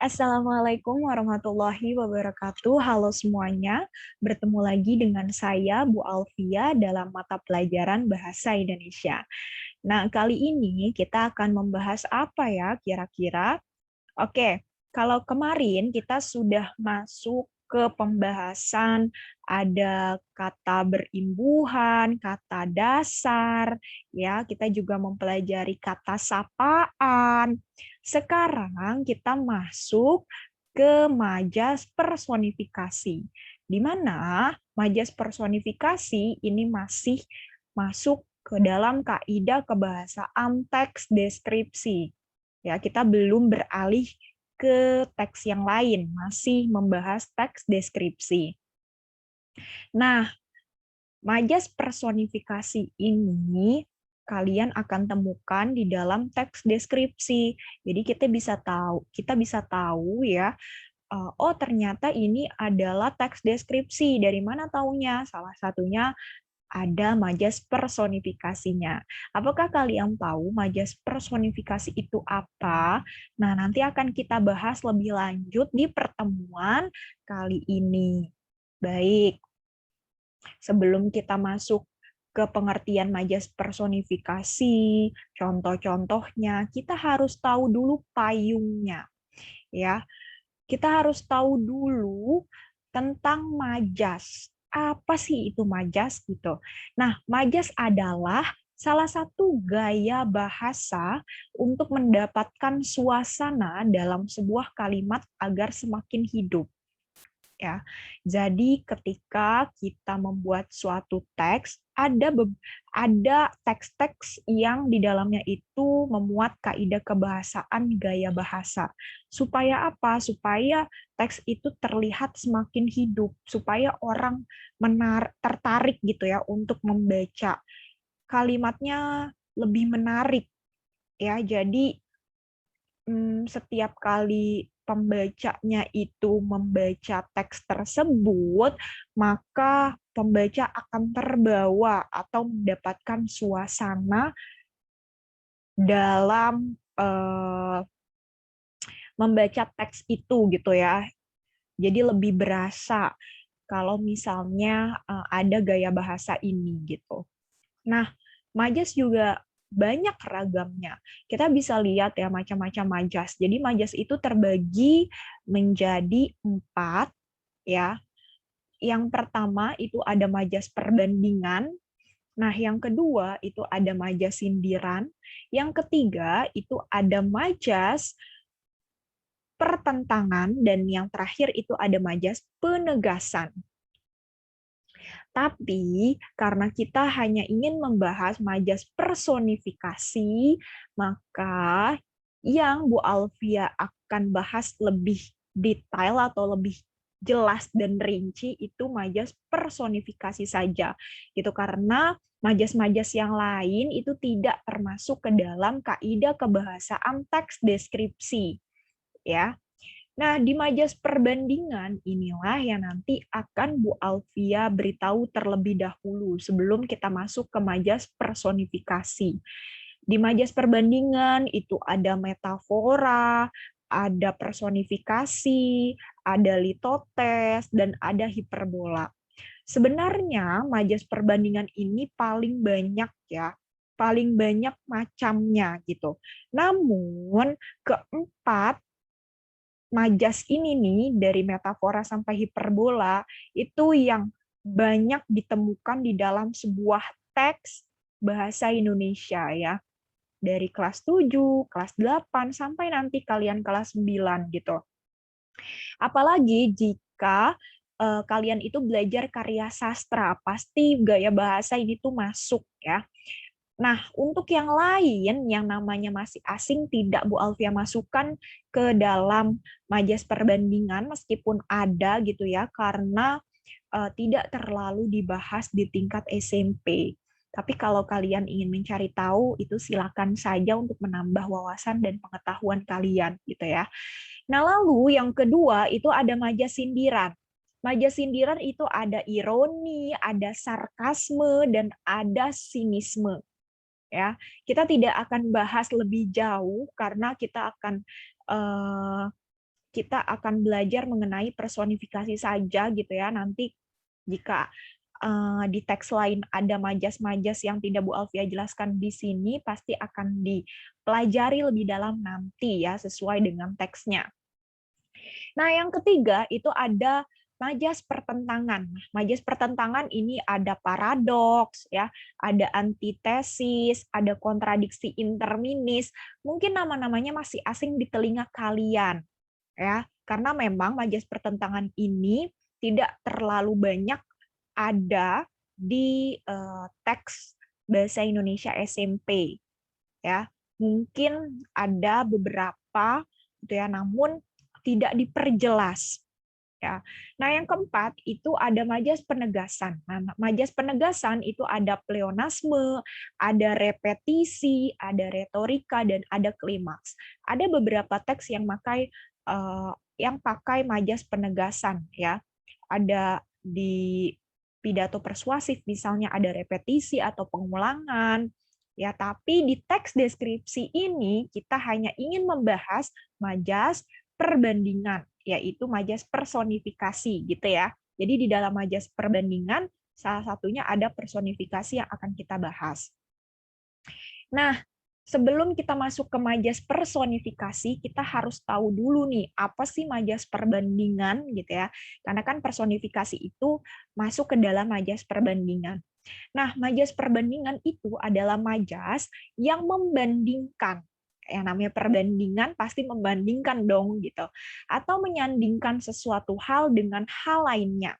Assalamualaikum warahmatullahi wabarakatuh. Halo semuanya, bertemu lagi dengan saya Bu Alfia dalam mata pelajaran Bahasa Indonesia. Nah, kali ini kita akan membahas apa ya kira-kira? Oke, kalau kemarin kita sudah masuk ke pembahasan ada kata berimbuhan, kata dasar, ya, kita juga mempelajari kata sapaan. Sekarang kita masuk ke majas personifikasi, di mana majas personifikasi ini masih masuk ke dalam kaidah kebahasaan teks deskripsi. Ya, kita belum beralih ke teks yang lain, masih membahas teks deskripsi. Nah, majas personifikasi ini kalian akan temukan di dalam teks deskripsi. Jadi kita bisa tahu ya, oh ternyata ini adalah teks deskripsi. Dari mana taunya? Salah satunya ada majas personifikasinya. Apakah kalian tahu majas personifikasi itu apa? Nah, nanti akan kita bahas lebih lanjut di pertemuan kali ini. Baik, sebelum kita masuk ke pengertian majas personifikasi, contoh-contohnya, kita harus tahu dulu payungnya. Ya, kita harus tahu dulu tentang majas. Apa sih itu majas gitu? Nah, majas adalah salah satu gaya bahasa untuk mendapatkan suasana dalam sebuah kalimat agar semakin hidup. Ya, jadi ketika kita membuat suatu teks, ada teks-teks yang di dalamnya itu memuat kaidah kebahasaan gaya bahasa. Supaya apa? Supaya teks itu terlihat semakin hidup, supaya orang tertarik gitu ya untuk membaca. Kalimatnya lebih menarik ya. Jadi setiap kali pembacanya itu membaca teks tersebut, maka pembaca akan terbawa atau mendapatkan suasana dalam membaca teks itu gitu ya. Jadi lebih berasa kalau misalnya ada gaya bahasa ini gitu. Nah, majas juga banyak ragamnya. Kita bisa lihat ya macam-macam majas. Jadi majas itu terbagi menjadi 4 ya. Yang pertama itu ada majas perbandingan. Nah, yang kedua itu ada majas sindiran. Yang ketiga itu ada majas pertentangan dan yang terakhir itu ada majas penegasan. Tapi karena kita hanya ingin membahas majas personifikasi, maka yang Bu Alfia akan bahas lebih detail atau lebih jelas dan rinci itu majas personifikasi saja. Gitu karena majas-majas yang lain itu tidak termasuk ke dalam kaidah kebahasaan teks deskripsi, ya. Nah, di majas perbandingan inilah yang nanti akan Bu Alfia beritahu terlebih dahulu sebelum kita masuk ke majas personifikasi. Di majas perbandingan itu ada metafora, ada personifikasi, ada litotes, dan ada hiperbola. Sebenarnya majas perbandingan ini paling banyak ya, paling banyak macamnya gitu. Namun keempat majas ini nih, dari metafora sampai hiperbola, itu yang banyak ditemukan di dalam sebuah teks bahasa Indonesia ya. Dari kelas 7, kelas 8, sampai nanti kalian kelas 9 gitu. Apalagi jika kalian itu belajar karya sastra, pasti gaya bahasa ini tuh masuk ya. Nah, untuk yang lain yang namanya masih asing tidak Bu Alfia masukkan ke dalam majas perbandingan meskipun ada gitu ya karena tidak terlalu dibahas di tingkat SMP. Tapi kalau kalian ingin mencari tahu itu silakan saja untuk menambah wawasan dan pengetahuan kalian gitu ya. Nah, lalu yang kedua itu ada majas sindiran. Majas sindiran itu ada ironi, ada sarkasme dan ada sinisme. Ya, kita tidak akan bahas lebih jauh karena kita akan kita akan belajar mengenai personifikasi saja gitu ya. Nanti jika di teks lain ada majas-majas yang tidak Bu Alfia jelaskan di sini, pasti akan dipelajari lebih dalam nanti ya, sesuai dengan teksnya. Nah, yang ketiga itu ada majas pertentangan. Majas pertentangan ini ada paradoks, ya, ada antitesis, ada kontradiksi interminis. Mungkin nama-namanya masih asing di telinga kalian, ya, karena memang majas pertentangan ini tidak terlalu banyak ada di teks bahasa Indonesia SMP, ya. Mungkin ada beberapa gitu ya, namun tidak diperjelas, ya. Nah, yang keempat itu ada majas penegasan. Nah, majas penegasan itu ada pleonasme, ada repetisi, ada retorika, dan ada klimaks. Ada beberapa teks yang pakai majas penegasan, ya. Ada di pidato persuasif misalnya ada repetisi atau pengulangan, ya, tapi di teks deskripsi ini kita hanya ingin membahas majas perbandingan, yaitu majas personifikasi gitu ya. Jadi di dalam majas perbandingan salah satunya ada personifikasi yang akan kita bahas. Nah, sebelum kita masuk ke majas personifikasi, kita harus tahu dulu nih, apa sih majas perbandingan gitu ya. Karena kan personifikasi itu masuk ke dalam majas perbandingan. Nah, majas perbandingan itu adalah majas yang membandingkan. Yang namanya perbandingan pasti membandingkan dong gitu. Atau menyandingkan sesuatu hal dengan hal lainnya.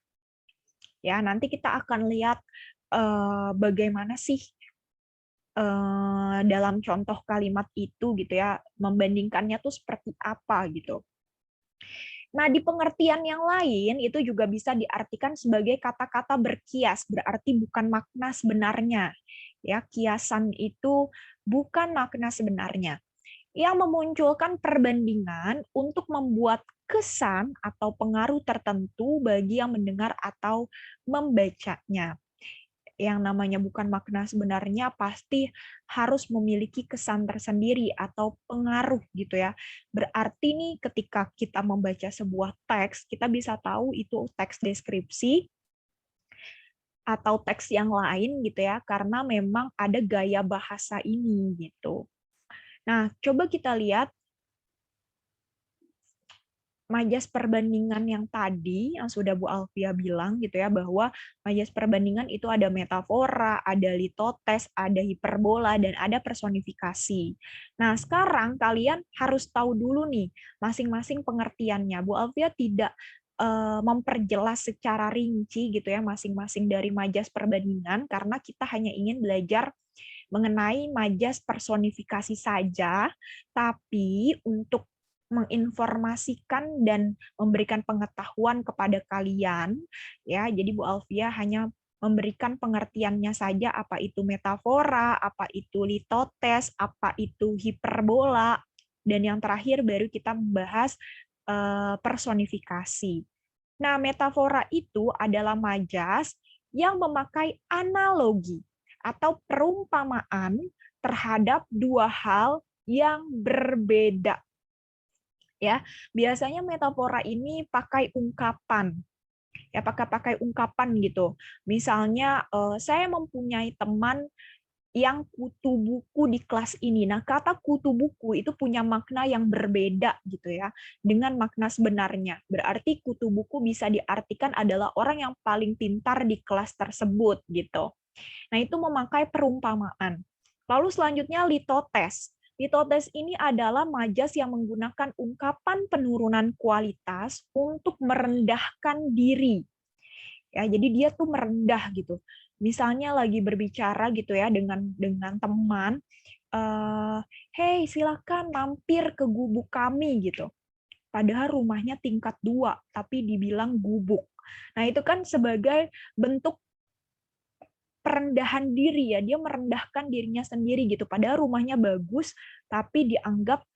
Ya, nanti kita akan lihat bagaimana sih dalam contoh kalimat itu gitu ya, membandingkannya tuh seperti apa gitu. Nah, di pengertian yang lain itu juga bisa diartikan sebagai kata-kata berkias, berarti bukan makna sebenarnya. Ya, kiasan itu bukan makna sebenarnya. Yang memunculkan perbandingan untuk membuat kesan atau pengaruh tertentu bagi yang mendengar atau membacanya. Yang namanya bukan makna sebenarnya pasti harus memiliki kesan tersendiri atau pengaruh gitu ya. Berarti nih ketika kita membaca sebuah teks, kita bisa tahu itu teks deskripsi atau teks yang lain gitu ya, karena memang ada gaya bahasa ini gitu. Nah, coba kita lihat majas perbandingan yang tadi yang sudah Bu Alfia bilang gitu ya, bahwa majas perbandingan itu ada metafora, ada litotes, ada hiperbola, dan ada personifikasi. Nah, sekarang kalian harus tahu dulu nih masing-masing pengertiannya. Bu Alfia tidak memperjelas secara rinci gitu ya masing-masing dari majas perbandingan karena kita hanya ingin belajar mengenai majas personifikasi saja, tapi untuk menginformasikan dan memberikan pengetahuan kepada kalian ya. Jadi Bu Alfia hanya memberikan pengertiannya saja, apa itu metafora, apa itu litotes, apa itu hiperbola, dan yang terakhir baru kita membahas personifikasi. Nah, metafora itu adalah majas yang memakai analogi atau perumpamaan terhadap dua hal yang berbeda. Ya, biasanya metafora ini pakai ungkapan. Ya, pakai ungkapan gitu. Misalnya saya mempunyai teman yang kutu buku di kelas ini. Nah, kata kutu buku itu punya makna yang berbeda gitu ya dengan makna sebenarnya. Berarti kutu buku bisa diartikan adalah orang yang paling pintar di kelas tersebut gitu. Nah, itu memakai perumpamaan. Lalu selanjutnya litotes. Litotes ini adalah majas yang menggunakan ungkapan penurunan kualitas untuk merendahkan diri. Ya, jadi dia tuh merendah gitu. Misalnya lagi berbicara gitu ya dengan teman, hey silakan mampir ke gubuk kami gitu. Padahal rumahnya tingkat 2, tapi dibilang gubuk. Nah, itu kan sebagai bentuk perendahan diri ya, dia merendahkan dirinya sendiri gitu. Padahal rumahnya bagus, tapi dianggap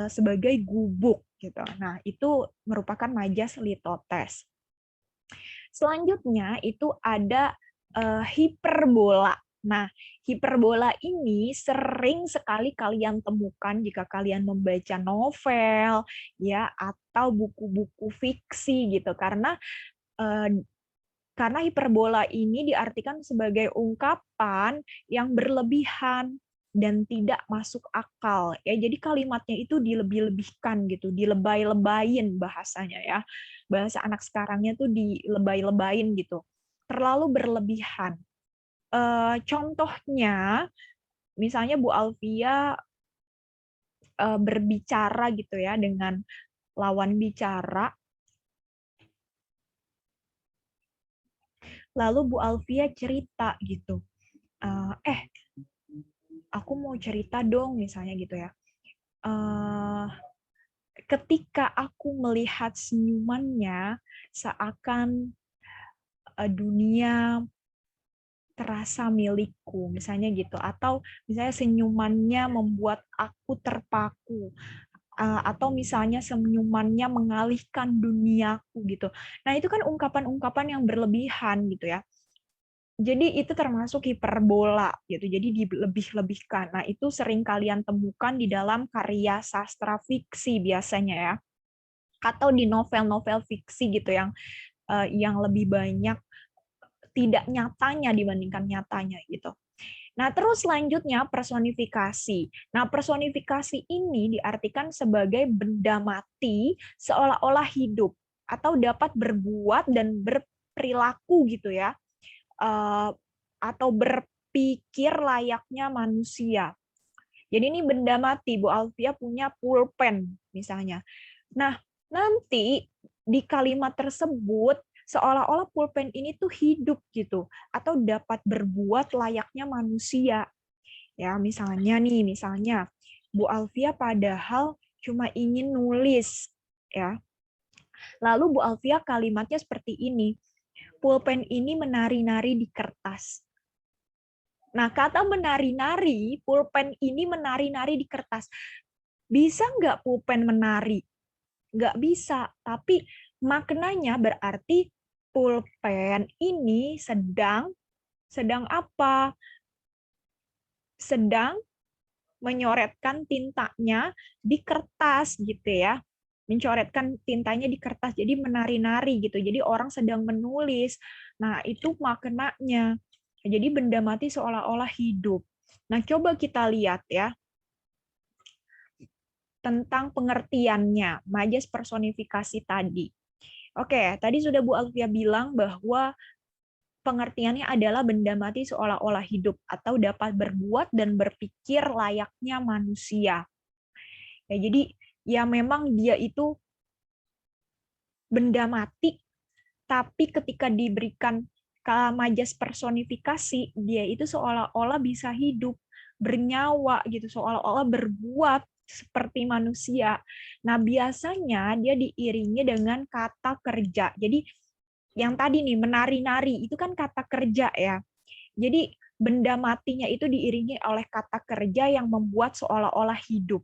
sebagai gubuk gitu. Nah, itu merupakan majas litotes. Selanjutnya itu ada hiperbola. Nah, hiperbola ini sering sekali kalian temukan jika kalian membaca novel, ya, atau buku-buku fiksi gitu. Karena hiperbola ini diartikan sebagai ungkapan yang berlebihan dan tidak masuk akal. Ya, jadi kalimatnya itu dilebih-lebihkan gitu, dilebay-lebayin bahasanya ya. Bahasa anak sekarangnya tuh dilebay-lebayin gitu. Terlalu berlebihan. Contohnya, misalnya Bu Alfia berbicara gitu ya dengan lawan bicara, lalu Bu Alfia cerita gitu, aku mau cerita dong misalnya gitu ya. Ketika aku melihat senyumannya, seakan dunia terasa milikku, misalnya gitu. Atau misalnya senyumannya membuat aku terpaku, atau misalnya senyumannya mengalihkan duniaku gitu. Nah, itu kan ungkapan-ungkapan yang berlebihan gitu ya. Jadi itu termasuk hiperbola gitu. Jadi dilebih-lebihkan. Nah, itu sering kalian temukan di dalam karya sastra fiksi biasanya ya. Atau di novel-novel fiksi gitu yang lebih banyak tidak nyatanya dibandingkan nyatanya gitu. Nah, terus selanjutnya personifikasi. Nah, personifikasi ini diartikan sebagai benda mati seolah-olah hidup atau dapat berbuat dan berperilaku gitu ya, atau berpikir layaknya manusia. Jadi ini benda mati. Bu Alfia punya pulpen misalnya. Nah, nanti di kalimat tersebut seolah-olah pulpen ini tuh hidup gitu atau dapat berbuat layaknya manusia. Ya, misalnya Bu Alfia padahal cuma ingin nulis ya. Lalu Bu Alfia kalimatnya seperti ini. Pulpen ini menari-nari di kertas. Nah, kata menari-nari, pulpen ini menari-nari di kertas. Bisa nggak pulpen menari? Nggak bisa, tapi maknanya berarti pulpen ini sedang apa? Sedang menyoretkan tintanya di kertas gitu ya. Mencoretkan tintanya di kertas, jadi menari-nari gitu. Jadi orang sedang menulis. Nah, itu maknanya. Jadi benda mati seolah-olah hidup. Nah, coba kita lihat ya tentang pengertiannya, majas personifikasi tadi. Oke, tadi sudah Bu Alfia bilang bahwa pengertiannya adalah benda mati seolah-olah hidup atau dapat berbuat dan berpikir layaknya manusia. Ya, jadi ya memang dia itu benda mati, tapi ketika diberikan majas personifikasi, dia itu seolah-olah bisa hidup, bernyawa gitu, seolah-olah berbuat seperti manusia. Nah, biasanya dia diiringi dengan kata kerja. Jadi yang tadi nih menari-nari itu kan kata kerja ya. Jadi benda matinya itu diiringi oleh kata kerja yang membuat seolah-olah hidup.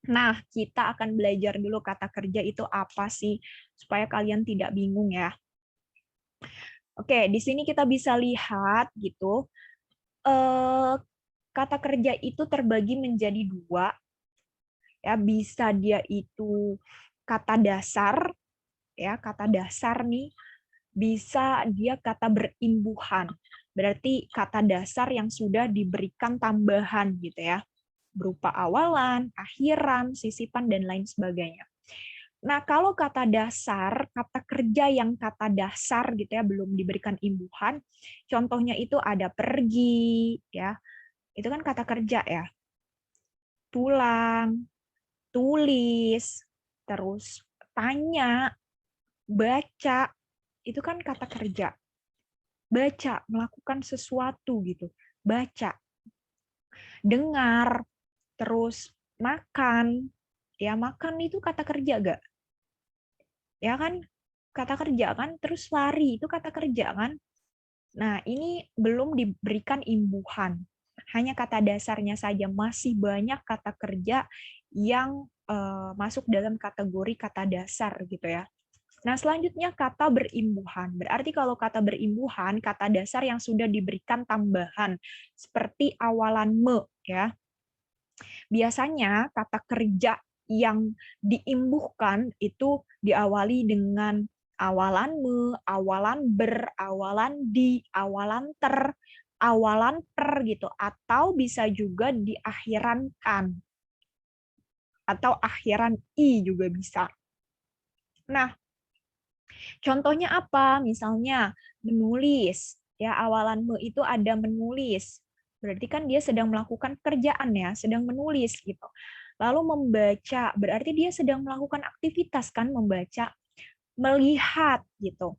Nah, kita akan belajar dulu kata kerja itu apa sih supaya kalian tidak bingung ya. Oke, di sini kita bisa lihat gitu. Kata kerja itu terbagi menjadi dua. Ya, bisa dia itu kata dasar ya, kata dasar nih bisa dia kata berimbuhan. Berarti kata dasar yang sudah diberikan tambahan gitu ya. Berupa awalan, akhiran, sisipan, dan lain sebagainya. Nah, kalau kata dasar, kata kerja yang kata dasar gitu ya, belum diberikan imbuhan, contohnya itu ada pergi, ya, itu kan kata kerja ya. Pulang, tulis, terus tanya, baca, itu kan kata kerja. Baca, melakukan sesuatu gitu. Baca, dengar, terus makan. Ya, makan itu kata kerja gak? Ya kan? Kata kerja kan? Terus lari, itu kata kerja kan? Nah, ini belum diberikan imbuhan. Hanya kata dasarnya saja. Masih banyak kata kerja yang masuk dalam kategori kata dasar gitu ya. Nah, selanjutnya kata berimbuhan. Berarti kalau kata berimbuhan, kata dasar yang sudah diberikan tambahan seperti awalan me ya. Biasanya kata kerja yang diimbuhkan itu diawali dengan awalan me, awalan ber, awalan di, awalan ter, awalan per gitu, atau bisa juga di akhiran kan atau akhiran i juga bisa. Nah, contohnya apa? Misalnya menulis, ya awalan me itu ada menulis. Berarti kan dia sedang melakukan kerjaan ya, sedang menulis gitu. Lalu membaca, berarti dia sedang melakukan aktivitas kan membaca, melihat gitu.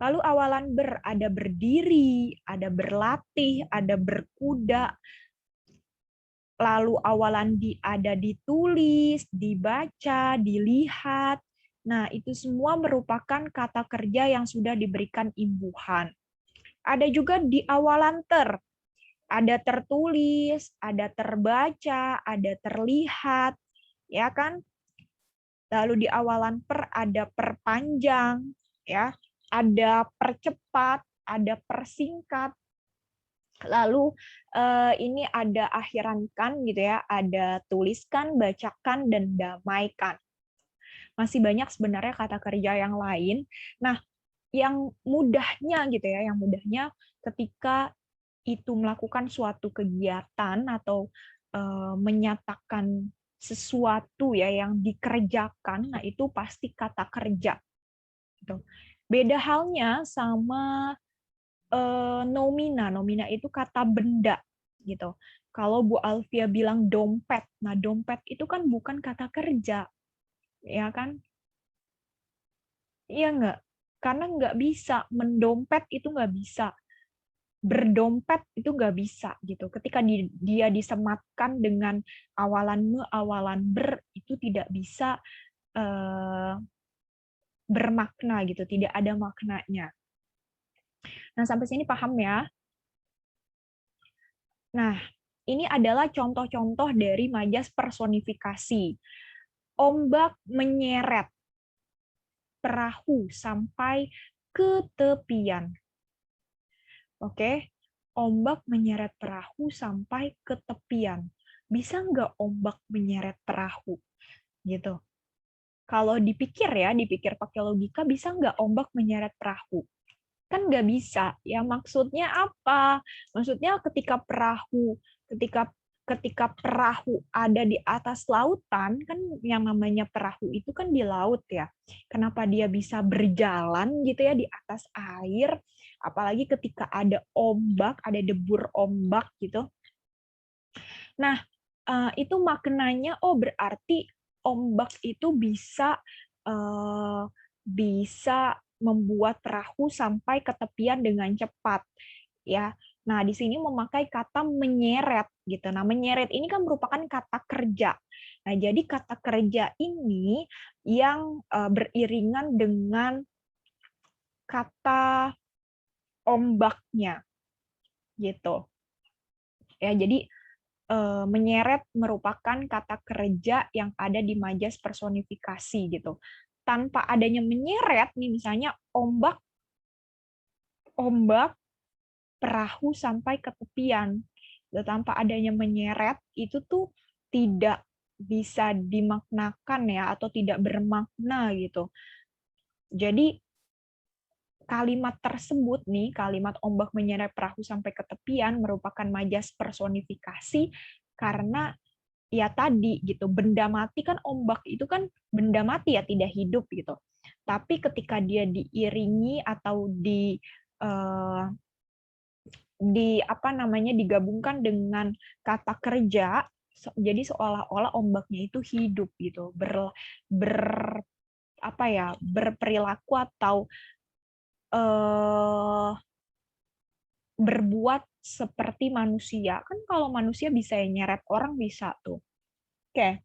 Lalu awalan ber, ada berdiri, ada berlatih, ada berkuda. Lalu awalan di ada ditulis, dibaca, dilihat. Nah, itu semua merupakan kata kerja yang sudah diberikan imbuhan. Ada juga di awalan ter. Ada tertulis, ada terbaca, ada terlihat, ya kan? Lalu di awalan per ada perpanjang, ya. Ada percepat, ada persingkat. Lalu ini ada akhiran kan gitu ya, ada tuliskan, bacakan, dan damaikan. Masih banyak sebenarnya kata kerja yang lain. Nah, yang mudahnya gitu ya, yang mudahnya ketika itu melakukan suatu kegiatan atau menyatakan sesuatu ya yang dikerjakan, nah itu pasti kata kerja. Gitu. Beda halnya sama nomina. Nomina itu kata benda gitu. Kalau Bu Alfia bilang dompet, nah dompet itu kan bukan kata kerja, ya kan? Iya nggak? Karena nggak bisa, mendompet itu nggak bisa, berdompet itu nggak bisa gitu. Ketika dia disematkan dengan awalan me, awalan ber, itu tidak bisa bermakna gitu, tidak ada maknanya. Nah, sampai sini paham ya? Nah, ini adalah contoh-contoh dari majas personifikasi. Ombak menyeret perahu sampai ke tepian. Oke, ombak menyeret perahu sampai ke tepian. Bisa nggak ombak menyeret perahu? Gitu. Kalau dipikir ya, dipikir pakai logika, bisa nggak ombak menyeret perahu? Kan nggak bisa. Ya maksudnya apa? Maksudnya ketika ketika perahu ada di atas lautan, kan yang namanya perahu itu kan di laut ya. Kenapa dia bisa berjalan gitu ya di atas air? Apalagi ketika ada ombak, ada debur ombak gitu. Nah, itu maknanya oh berarti ombak itu bisa membuat perahu sampai ke tepian dengan cepat ya. Nah, di sini memakai kata menyeret gitu. Nah, menyeret ini kan merupakan kata kerja. Nah, jadi kata kerja ini yang beriringan dengan kata ombaknya gitu. Ya, jadi menyeret merupakan kata kerja yang ada di majas personifikasi gitu. Tanpa adanya menyeret nih misalnya ombak perahu sampai ke tepian. Tanpa adanya menyeret itu tuh tidak bisa dimaknakan ya atau tidak bermakna gitu. Jadi kalimat tersebut nih, kalimat ombak menyeret perahu sampai ke tepian merupakan majas personifikasi karena ya tadi gitu, benda mati kan ombak itu kan benda mati ya tidak hidup gitu. Tapi ketika dia diiringi atau eh, di apa namanya digabungkan dengan kata kerja, jadi seolah-olah ombaknya itu hidup gitu, ber apa ya berperilaku atau eh, berbuat seperti manusia. Kan kalau manusia bisa nyeret orang bisa tuh. Oke,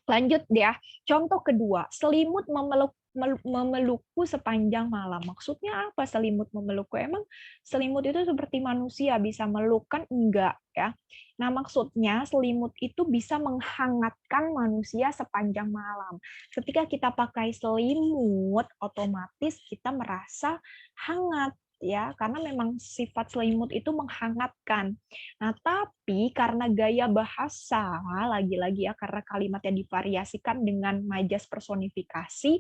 lanjut ya. Contoh kedua, selimut memeluk memelukku sepanjang malam. Maksudnya apa selimut memelukku? Emang selimut itu seperti manusia bisa meluk? Kan enggak ya. Nah, maksudnya selimut itu bisa menghangatkan manusia sepanjang malam. Ketika kita pakai selimut, otomatis kita merasa hangat ya, karena memang sifat selimut itu menghangatkan. Nah, tapi karena gaya bahasa, lagi-lagi ya, karena kalimatnya divariasikan dengan majas personifikasi,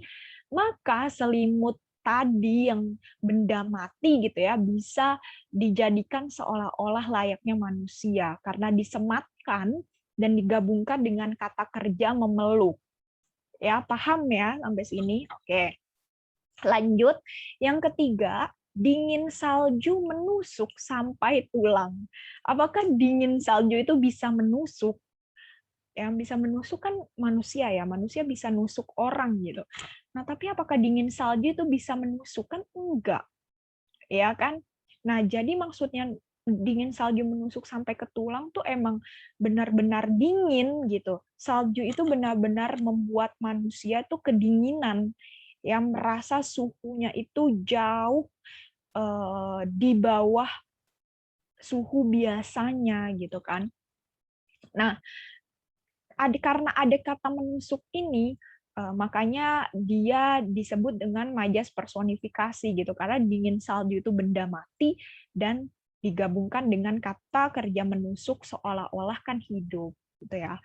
maka selimut tadi yang benda mati gitu ya bisa dijadikan seolah-olah layaknya manusia karena disematkan dan digabungkan dengan kata kerja memeluk. Ya, paham ya sampai sini? Oke. Lanjut, yang ketiga, dingin salju menusuk sampai tulang. Apakah dingin salju itu bisa menusuk? Yang bisa menusuk kan manusia ya, manusia bisa nusuk orang gitu. Nah, tapi apakah dingin salju itu bisa menusuk? Kan enggak, ya kan? Nah, jadi maksudnya dingin salju menusuk sampai ke tulang tuh emang benar-benar dingin gitu. Salju itu benar-benar membuat manusia tuh kedinginan, yang merasa suhunya itu jauh di bawah suhu biasanya gitu kan. Nah, karena ada kata menusuk ini, makanya dia disebut dengan majas personifikasi gitu, karena dingin salju itu benda mati dan digabungkan dengan kata kerja menusuk seolah-olah kan hidup gitu ya.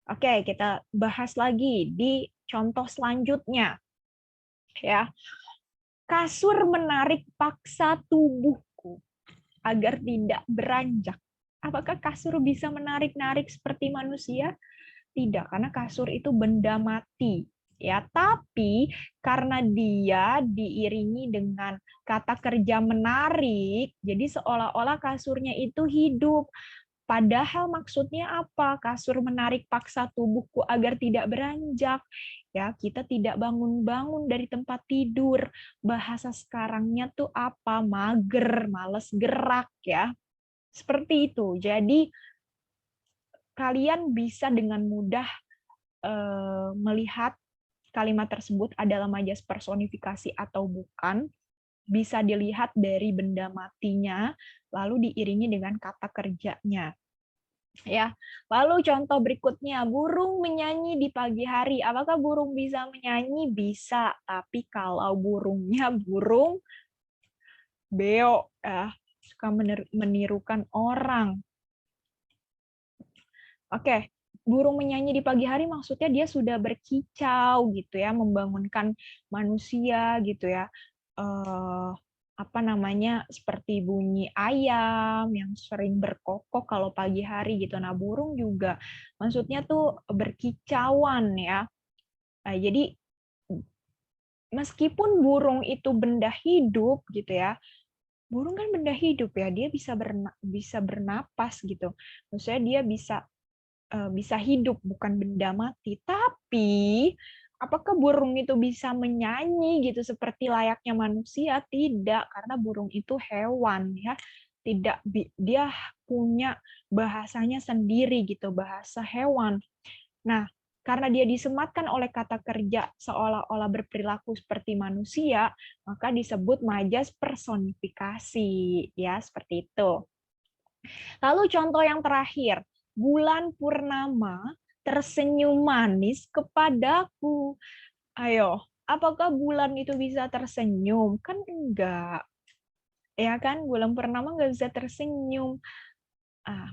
Oke, kita bahas lagi di contoh selanjutnya ya. Kasur menarik paksa tubuhku agar tidak beranjak. Apakah kasur bisa menarik-narik seperti manusia? Tidak, karena kasur itu benda mati. Ya, tapi karena dia diiringi dengan kata kerja menarik, jadi seolah-olah kasurnya itu hidup. Padahal maksudnya apa? Kasur menarik paksa tubuhku agar tidak beranjak. Ya, kita tidak bangun-bangun dari tempat tidur. Bahasa sekarangnya tuh apa? Mager, males gerak ya. Seperti itu. Jadi kalian bisa dengan mudah melihat kalimat tersebut adalah majas personifikasi atau bukan. Bisa dilihat dari benda matinya, lalu diiringi dengan kata kerjanya. Ya, lalu contoh berikutnya, burung menyanyi di pagi hari. Apakah burung bisa menyanyi? Bisa, tapi kalau burungnya burung beo, ya, suka menirukan orang. Oke, burung menyanyi di pagi hari maksudnya dia sudah berkicau gitu ya, membangunkan manusia gitu ya. Apa namanya, seperti bunyi ayam yang sering berkokok kalau pagi hari gitu. Nah, burung juga maksudnya tuh berkicauan ya. Nah, jadi meskipun burung itu benda hidup gitu ya, burung kan benda hidup ya, dia bisa bernapas gitu. Maksudnya dia bisa hidup, bukan benda mati. Tapi apakah burung itu bisa menyanyi gitu seperti layaknya manusia? Tidak, karena burung itu hewan ya. Tidak, dia punya bahasanya sendiri gitu, bahasa hewan. Nah, karena dia disematkan oleh kata kerja seolah-olah berperilaku seperti manusia, maka disebut majas personifikasi ya, seperti itu. Lalu contoh yang terakhir, bulan purnama tersenyum manis kepadaku. Ayo, apakah bulan itu bisa tersenyum? Kan enggak. Ya kan, bulan purnama nggak bisa tersenyum.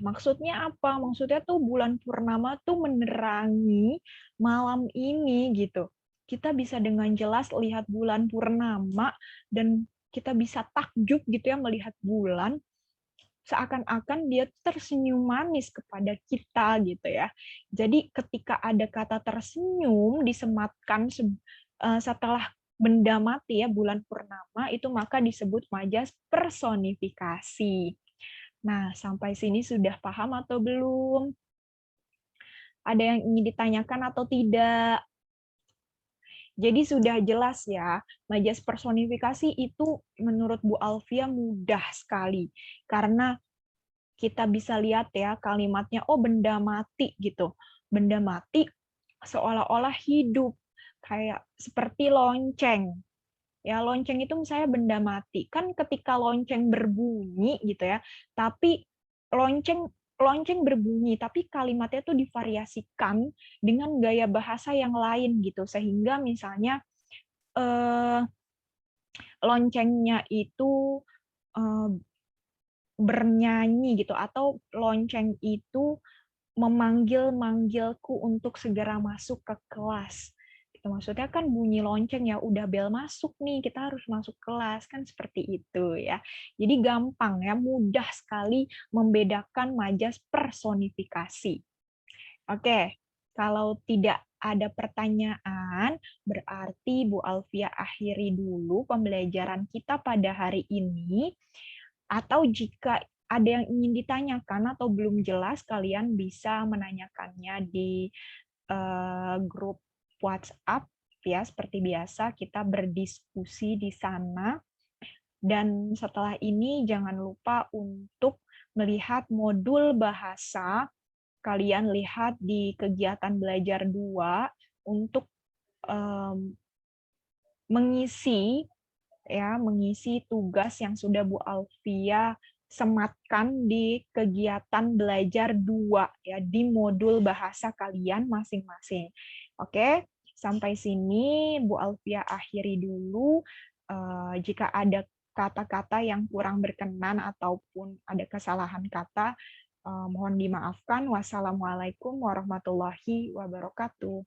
Maksudnya apa? Maksudnya tuh bulan purnama tuh menerangi malam ini gitu. Kita bisa dengan jelas lihat bulan purnama dan kita bisa takjub gitu ya melihat bulan, seakan-akan dia tersenyum manis kepada kita gitu ya. Jadi ketika ada kata tersenyum disematkan setelah benda mati ya, bulan purnama itu, maka disebut majas personifikasi. Nah, sampai sini sudah paham atau belum? Ada yang ingin ditanyakan atau tidak? Jadi sudah jelas ya, majas personifikasi itu menurut Bu Alfia mudah sekali. Karena kita bisa lihat ya kalimatnya, oh benda mati gitu. Benda mati seolah-olah hidup. kayak seperti lonceng. Ya, lonceng itu misalnya benda mati. Kan ketika lonceng berbunyi gitu ya, tapi lonceng lonceng berbunyi, tapi kalimatnya tuh divariasikan dengan gaya bahasa yang lain gitu. Sehingga misalnya eh, loncengnya itu eh, bernyanyi gitu, atau lonceng itu memanggil-manggilku untuk segera masuk ke kelas. Gitu. Maksudnya kan bunyi lonceng ya, udah bel masuk nih, kita harus masuk kelas, kan seperti itu ya. Jadi gampang ya, mudah sekali membedakan majas personifikasi. Oke, kalau tidak ada pertanyaan, berarti Bu Alfia akhiri dulu pembelajaran kita pada hari ini. Atau jika ada yang ingin ditanyakan atau belum jelas, kalian bisa menanyakannya di grup WhatsApp ya, seperti biasa kita berdiskusi di sana. Dan setelah ini jangan lupa untuk melihat modul bahasa. Kalian lihat di kegiatan belajar 2 untuk em, mengisi mengisi tugas yang sudah Bu Alfia sematkan di kegiatan belajar 2 ya, di modul bahasa kalian masing-masing. Oke, sampai sini Bu Alfia akhiri dulu. Jika ada kata-kata yang kurang berkenan ataupun ada kesalahan kata, mohon dimaafkan. Wassalamualaikum warahmatullahi wabarakatuh.